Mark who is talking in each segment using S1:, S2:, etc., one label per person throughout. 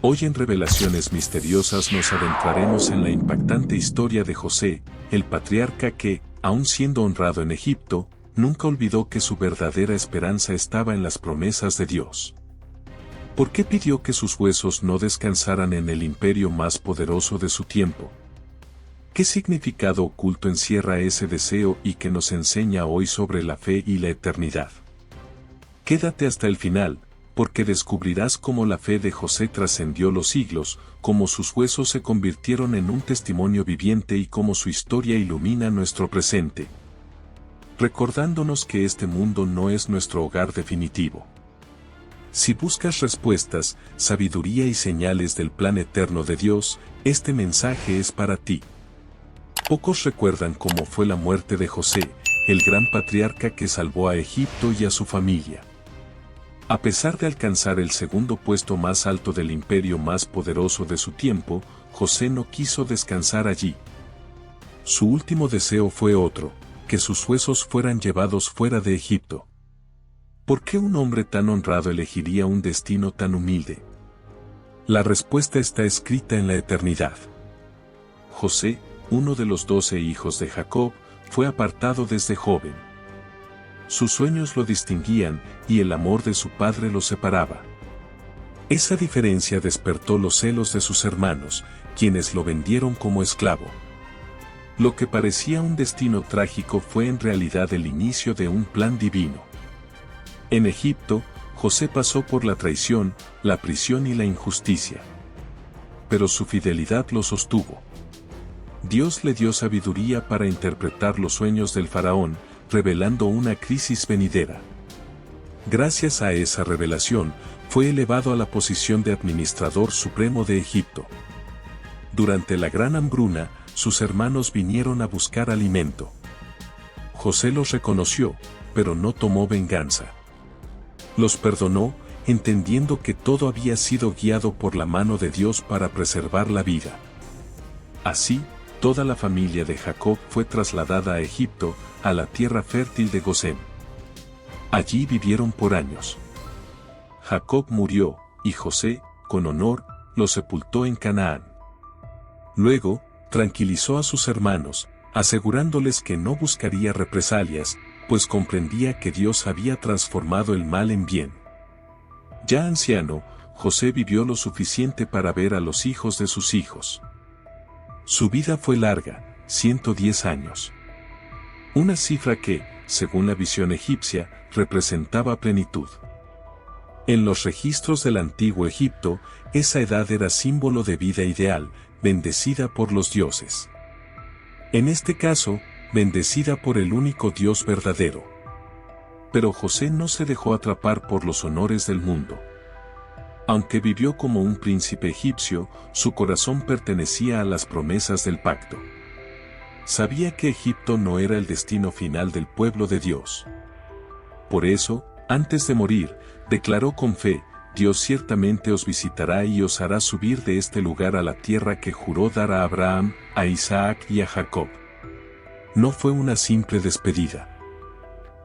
S1: Hoy en Revelaciones Misteriosas nos adentraremos en la impactante historia de José, el patriarca que, aun siendo honrado en Egipto, nunca olvidó que su verdadera esperanza estaba en las promesas de Dios. ¿Por qué pidió que sus huesos no descansaran en el imperio más poderoso de su tiempo? ¿Qué significado oculto encierra ese deseo y que nos enseña hoy sobre la fe y la eternidad? Quédate hasta el final, porque descubrirás cómo la fe de José trascendió los siglos, cómo sus huesos se convirtieron en un testimonio viviente y cómo su historia ilumina nuestro presente, recordándonos que este mundo no es nuestro hogar definitivo. Si buscas respuestas, sabiduría y señales del plan eterno de Dios, este mensaje es para ti. Pocos recuerdan cómo fue la muerte de José, el gran patriarca que salvó a Egipto y a su familia. A pesar de alcanzar el segundo puesto más alto del imperio más poderoso de su tiempo, José no quiso descansar allí. Su último deseo fue otro, que sus huesos fueran llevados fuera de Egipto. ¿Por qué un hombre tan honrado elegiría un destino tan humilde? La respuesta está escrita en la eternidad. José, uno de los 12 hijos de Jacob, fue apartado desde joven. Sus sueños lo distinguían y el amor de su padre lo separaba. Esa diferencia despertó los celos de sus hermanos, quienes lo vendieron como esclavo. Lo que parecía un destino trágico fue en realidad el inicio de un plan divino. En Egipto, José pasó por la traición, la prisión y la injusticia. Pero su fidelidad lo sostuvo. Dios le dio sabiduría para interpretar los sueños del faraón, revelando una crisis venidera. Gracias a esa revelación, fue elevado a la posición de administrador supremo de Egipto. Durante la gran hambruna, sus hermanos vinieron a buscar alimento. José los reconoció, pero no tomó venganza. Los perdonó, entendiendo que todo había sido guiado por la mano de Dios para preservar la vida. Así, toda la familia de Jacob fue trasladada a Egipto, a la tierra fértil de Gosén. Allí vivieron por años. Jacob murió, y José, con honor, lo sepultó en Canaán. Luego, tranquilizó a sus hermanos, asegurándoles que no buscaría represalias, pues comprendía que Dios había transformado el mal en bien. Ya anciano, José vivió lo suficiente para ver a los hijos de sus hijos. Su vida fue larga, 110 años. Una cifra que, según la visión egipcia, representaba plenitud. En los registros del antiguo Egipto, esa edad era símbolo de vida ideal, bendecida por los dioses. En este caso, bendecida por el único Dios verdadero. Pero José no se dejó atrapar por los honores del mundo. Aunque vivió como un príncipe egipcio, su corazón pertenecía a las promesas del pacto. Sabía que Egipto no era el destino final del pueblo de Dios. Por eso, antes de morir, declaró con fe: Dios ciertamente os visitará y os hará subir de este lugar a la tierra que juró dar a Abraham, a Isaac y a Jacob. No fue una simple despedida.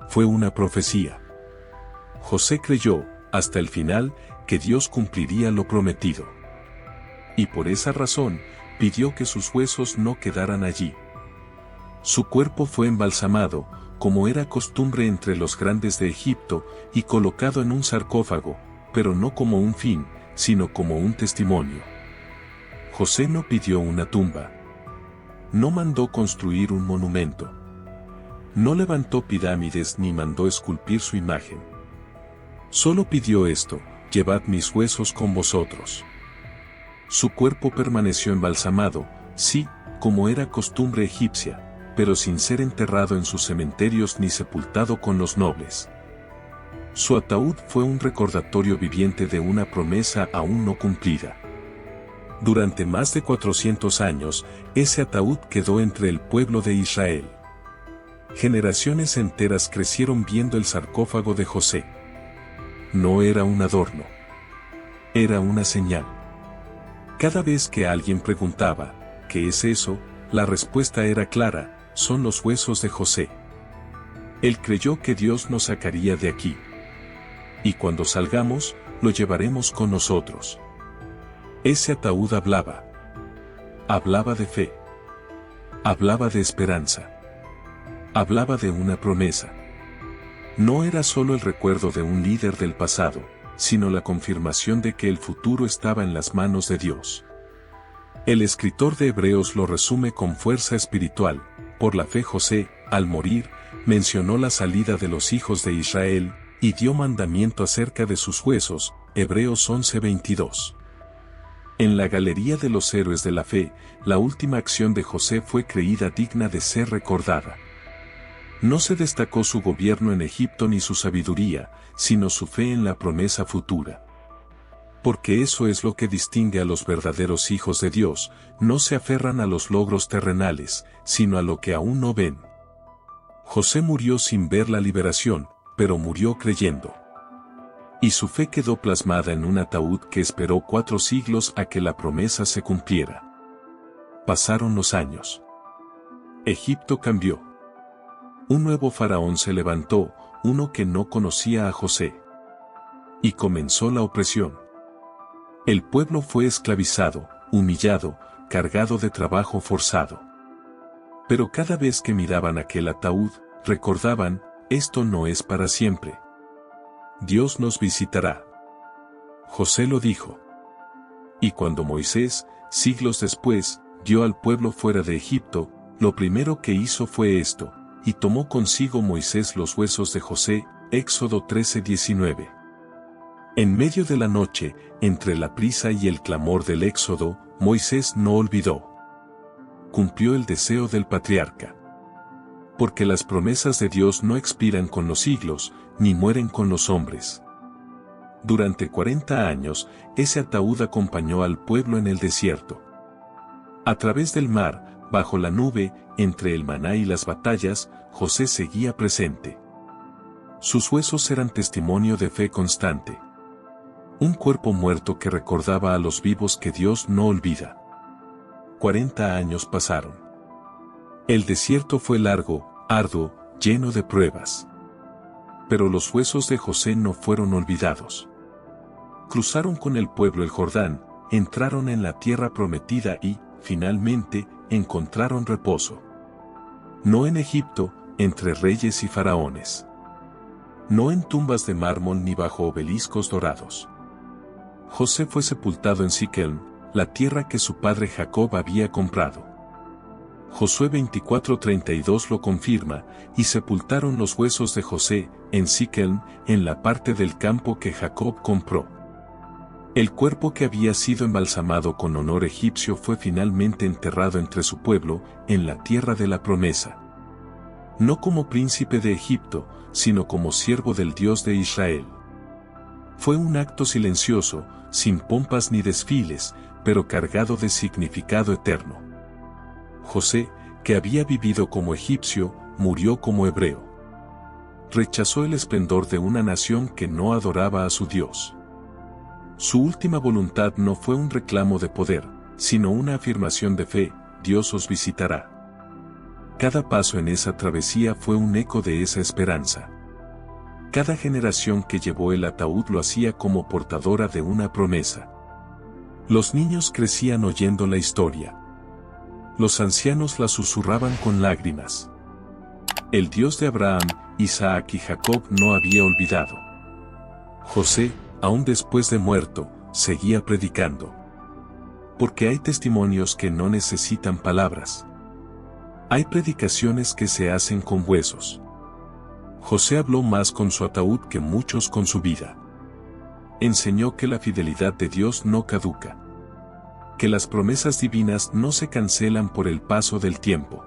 S1: Fue una profecía. José creyó, hasta el final, que Dios cumpliría lo prometido. Y por esa razón, pidió que sus huesos no quedaran allí. Su cuerpo fue embalsamado, como era costumbre entre los grandes de Egipto, y colocado en un sarcófago, pero no como un fin, sino como un testimonio. José no pidió una tumba. No mandó construir un monumento. No levantó pirámides ni mandó esculpir su imagen. Solo pidió esto: llevad mis huesos con vosotros. Su cuerpo permaneció embalsamado, sí, como era costumbre egipcia, pero sin ser enterrado en sus cementerios ni sepultado con los nobles. Su ataúd fue un recordatorio viviente de una promesa aún no cumplida. Durante más de 400 años, ese ataúd quedó entre el pueblo de Israel. Generaciones enteras crecieron viendo el sarcófago de José. No era un adorno. Era una señal. Cada vez que alguien preguntaba, ¿qué es eso?, la respuesta era clara: son los huesos de José. Él creyó que Dios nos sacaría de aquí. Y cuando salgamos, lo llevaremos con nosotros. Ese ataúd hablaba. Hablaba de fe. Hablaba de esperanza. Hablaba de una promesa. No era solo el recuerdo de un líder del pasado, sino la confirmación de que el futuro estaba en las manos de Dios. El escritor de Hebreos lo resume con fuerza espiritual. Por la fe José, al morir, mencionó la salida de los hijos de Israel, y dio mandamiento acerca de sus huesos, Hebreos 11:22. En la galería de los héroes de la fe, la última acción de José fue creída digna de ser recordada. No se destacó su gobierno en Egipto ni su sabiduría, sino su fe en la promesa futura. Porque eso es lo que distingue a los verdaderos hijos de Dios, no se aferran a los logros terrenales, sino a lo que aún no ven. José murió sin ver la liberación, pero murió creyendo. Y su fe quedó plasmada en un ataúd que esperó 4 siglos a que la promesa se cumpliera. Pasaron los años. Egipto cambió. Un nuevo faraón se levantó, uno que no conocía a José. Y comenzó la opresión. El pueblo fue esclavizado, humillado, cargado de trabajo forzado. Pero cada vez que miraban aquel ataúd, recordaban, esto no es para siempre. Dios nos visitará. José lo dijo. Y cuando Moisés, siglos después, dio al pueblo fuera de Egipto, lo primero que hizo fue esto, y tomó consigo Moisés los huesos de José, Éxodo 13:19. En medio de la noche, entre la prisa y el clamor del éxodo, Moisés no olvidó. Cumplió el deseo del patriarca. Porque las promesas de Dios no expiran con los siglos, ni mueren con los hombres. Durante 40 años, ese ataúd acompañó al pueblo en el desierto. A través del mar, bajo la nube, entre el maná y las batallas, José seguía presente. Sus huesos eran testimonio de fe constante. Un cuerpo muerto que recordaba a los vivos que Dios no olvida. 40 años pasaron. El desierto fue largo, arduo, lleno de pruebas. Pero los huesos de José no fueron olvidados. Cruzaron con el pueblo el Jordán, entraron en la tierra prometida y, finalmente, encontraron reposo. No en Egipto, entre reyes y faraones. No en tumbas de mármol ni bajo obeliscos dorados. José fue sepultado en Siquem, la tierra que su padre Jacob había comprado. Josué 24:32 lo confirma, y sepultaron los huesos de José, en Siquem, en la parte del campo que Jacob compró. El cuerpo que había sido embalsamado con honor egipcio fue finalmente enterrado entre su pueblo, en la tierra de la promesa. No como príncipe de Egipto, sino como siervo del Dios de Israel. Fue un acto silencioso, sin pompas ni desfiles, pero cargado de significado eterno. José, que había vivido como egipcio, murió como hebreo. Rechazó el esplendor de una nación que no adoraba a su Dios. Su última voluntad no fue un reclamo de poder, sino una afirmación de fe: Dios os visitará. Cada paso en esa travesía fue un eco de esa esperanza. Cada generación que llevó el ataúd lo hacía como portadora de una promesa. Los niños crecían oyendo la historia. Los ancianos la susurraban con lágrimas. El Dios de Abraham, Isaac y Jacob no había olvidado. José, aún después de muerto, seguía predicando. Porque hay testimonios que no necesitan palabras. Hay predicaciones que se hacen con huesos. José habló más con su ataúd que muchos con su vida. Enseñó que la fidelidad de Dios no caduca. Que las promesas divinas no se cancelan por el paso del tiempo.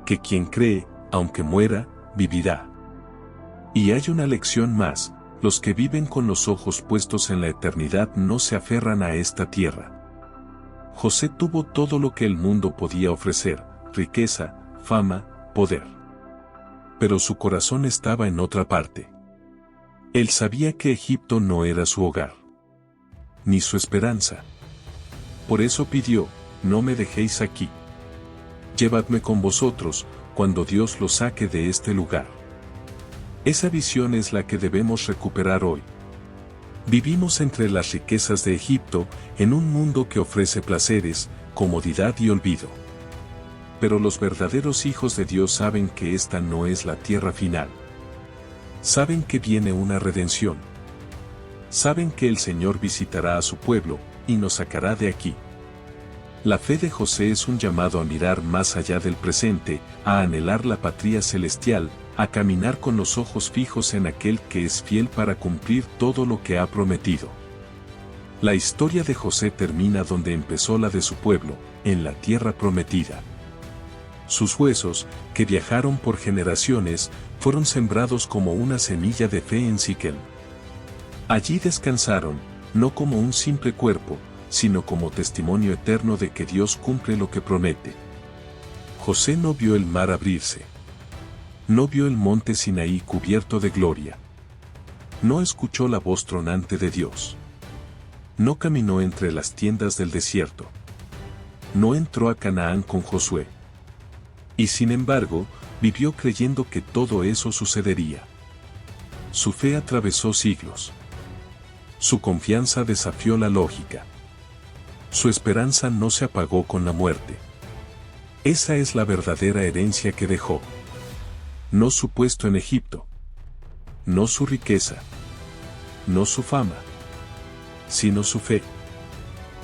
S1: Que quien cree, aunque muera, vivirá. Y hay una lección más: los que viven con los ojos puestos en la eternidad no se aferran a esta tierra. José tuvo todo lo que el mundo podía ofrecer: riqueza, fama, poder. Pero su corazón estaba en otra parte. Él sabía que Egipto no era su hogar, ni su esperanza. Por eso pidió: no me dejéis aquí. Llevadme con vosotros, cuando Dios lo saque de este lugar. Esa visión es la que debemos recuperar hoy. Vivimos entre las riquezas de Egipto, en un mundo que ofrece placeres, comodidad y olvido. Pero los verdaderos hijos de Dios saben que esta no es la tierra final. Saben que viene una redención. Saben que el Señor visitará a su pueblo, y nos sacará de aquí. La fe de José es un llamado a mirar más allá del presente, a anhelar la patria celestial, a caminar con los ojos fijos en aquel que es fiel para cumplir todo lo que ha prometido. La historia de José termina donde empezó la de su pueblo, en la tierra prometida. Sus huesos, que viajaron por generaciones, fueron sembrados como una semilla de fe en Siquem. Allí descansaron, no como un simple cuerpo, sino como testimonio eterno de que Dios cumple lo que promete. José no vio el mar abrirse. No vio el monte Sinaí cubierto de gloria. No escuchó la voz tronante de Dios. No caminó entre las tiendas del desierto. No entró a Canaán con Josué. Y sin embargo, vivió creyendo que todo eso sucedería. Su fe atravesó siglos. Su confianza desafió la lógica. Su esperanza no se apagó con la muerte. Esa es la verdadera herencia que dejó. No su puesto en Egipto. No su riqueza. No su fama. Sino su fe.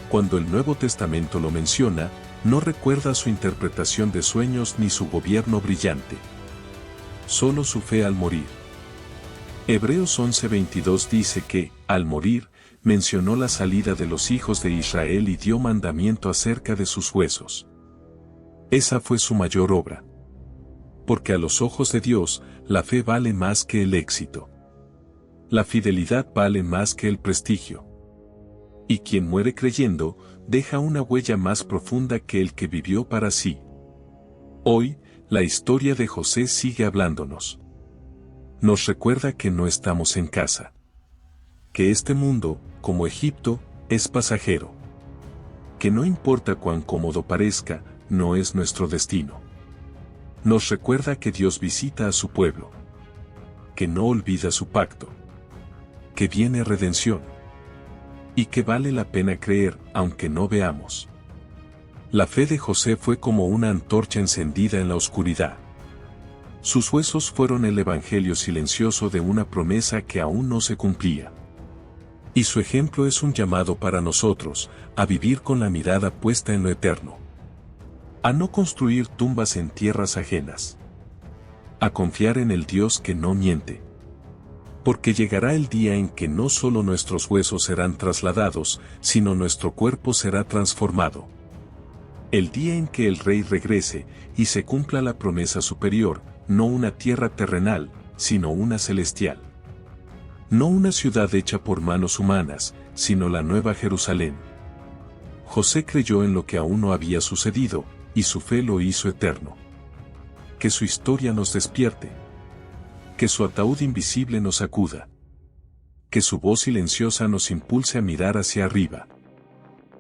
S1: Cuando el Nuevo Testamento lo menciona, no recuerda su interpretación de sueños ni su gobierno brillante. Solo su fe al morir. Hebreos 11:22 dice que, al morir, mencionó la salida de los hijos de Israel y dio mandamiento acerca de sus huesos. Esa fue su mayor obra. Porque a los ojos de Dios, la fe vale más que el éxito. La fidelidad vale más que el prestigio. Y quien muere creyendo, deja una huella más profunda que el que vivió para sí. Hoy, la historia de José sigue hablándonos. Nos recuerda que no estamos en casa. Que este mundo, como Egipto, es pasajero. Que no importa cuán cómodo parezca, no es nuestro destino. Nos recuerda que Dios visita a su pueblo. Que no olvida su pacto. Que viene redención. Y que vale la pena creer, aunque no veamos. La fe de José fue como una antorcha encendida en la oscuridad. Sus huesos fueron el evangelio silencioso de una promesa que aún no se cumplía. Y su ejemplo es un llamado para nosotros, a vivir con la mirada puesta en lo eterno. A no construir tumbas en tierras ajenas. A confiar en el Dios que no miente. Porque llegará el día en que no solo nuestros huesos serán trasladados, sino nuestro cuerpo será transformado. El día en que el Rey regrese, y se cumpla la promesa superior, no una tierra terrenal, sino una celestial. No una ciudad hecha por manos humanas, sino la nueva Jerusalén. José creyó en lo que aún no había sucedido, y su fe lo hizo eterno. Que su historia nos despierte. Que su ataúd invisible nos sacuda. Que su voz silenciosa nos impulse a mirar hacia arriba.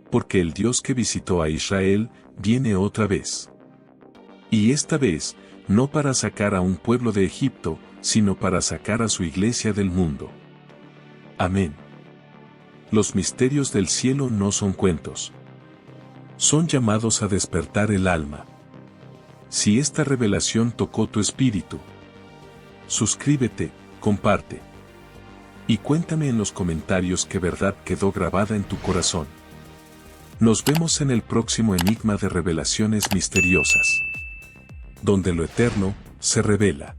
S1: Porque el Dios que visitó a Israel, viene otra vez. Y esta vez, no para sacar a un pueblo de Egipto, sino para sacar a su iglesia del mundo. Amén. Los misterios del cielo no son cuentos. Son llamados a despertar el alma. Si esta revelación tocó tu espíritu, suscríbete, comparte. Y cuéntame en los comentarios qué verdad quedó grabada en tu corazón. Nos vemos en el próximo enigma de revelaciones misteriosas. Donde lo eterno se revela.